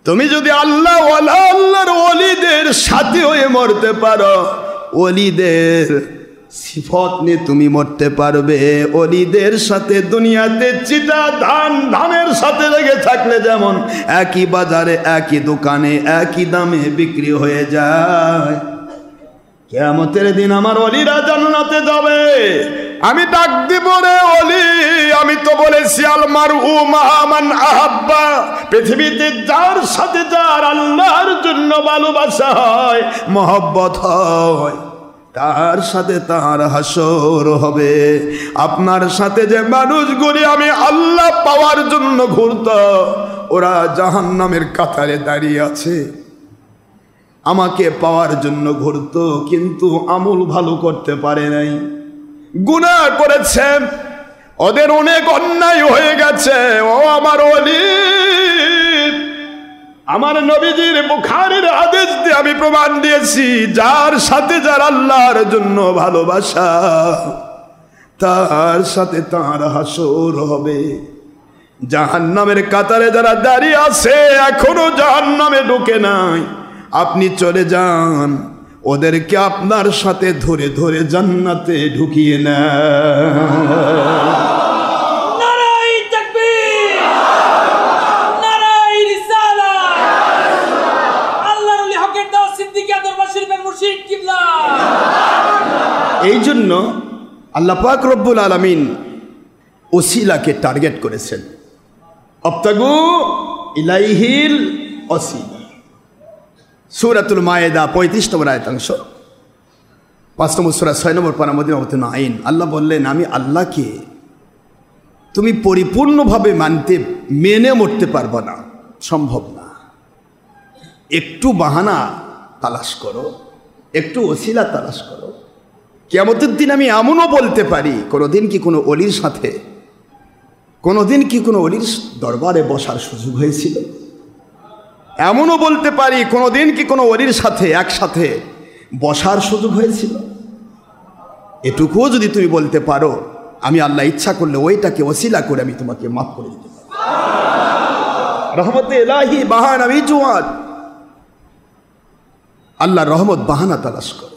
তুমি যদি আল্লাহ ওয়ালা আল্লাহর ওলিদের সাথে হয়ে মরতে পারো, ওলিদের সিফত নিয়ে তুমি মরতে পারবে। ওলিদের সাথে দুনিয়াতে চিটা ধানের সাথে লেগে থাকলে যেমন একই বাজারে একই দোকানে একই দামে বিক্রি হয়ে যায়, কিয়ামতের দিন আমার ওলিরা জান্নাতে যাবে। আমি ডাক দিব, রে ওলি, আমি তো বলেছি আল মারউ মাআ মান আহাব্বা, পৃথিবীতে যার সাথে যার আল্লাহর জন্য ভালোবাসা হয়, মহব্বত হয়, তার সাথে তার হাসর হবে। আপনার সাথে যে মানুষগুলি আমি আল্লাহ পাওয়ার জন্য ঘুরত, ওরা জাহান্নামের কাতারে দাঁড়িয়ে আছে। আমাকে পাওয়ার জন্য ঘুরত, কিন্তু আমল ভালো করতে পারে নাই, গুনাহ করেছে, ওদের অনেক অন্যায় হয়ে গেছে। ও আমার ওলি, আমার নবীজির বুখারীর হাদিস দিয়ে আমি প্রমাণ দিয়েছি, যার সাথে যার আল্লাহর জন্য ভালোবাসা, তার সাথে তার হাসর হবে। জাহান্নামের কাতারে যারা দাঁড়িয়ে আছে, এখনো জাহান্নামে ঢুকে নাই, আপনি চলে যান, ওদেরকে আপনার সাথে ধরে ধরে জান্নাতে ঢুকিয়ে নেয়। এই জন্য আল্লাহ পাক রব্বুল আলামিন ওসিলাকে টার্গেট করেছেন। আবতাগু ইলাইহিল ওসিলা, সূরাতুল মায়েদা 35 নম্বর আয়াতাংশ, 5 নম্বর সূরা 6 নম্বর পারা মদিনাতুন আইন। আল্লাহ বললেন, আমি আল্লাহকে তুমি পরিপূর্ণভাবে মেনে মরতে পারবে না, সম্ভব না। একটু বাহানা তালাশ করো, একটু ওসিলা তালাশ করো। কিয়ামতের দিন আমি এমনও বলতে পারি, কোনোদিন কি কোনো ওলির সাথে, কোনোদিন কি কোনো ওলির দরবারে বসার সুযোগ হয়েছিল? এমনও বলতে পারি, কোনোদিন কি কোনো ওলির সাথে একসাথে বসার সুযোগ হয়েছিল? এটুকুও যদি তুমি বলতে পারো, আমি আল্লাহ ইচ্ছা করলে ওইটাকে ওসিলা করে আমি তোমাকে মাফ করে দিতে পারি। রহমতে ইলাহি বাহানা মিজুয়াত, আল্লাহর রহমত বাহানা তালাশ করো।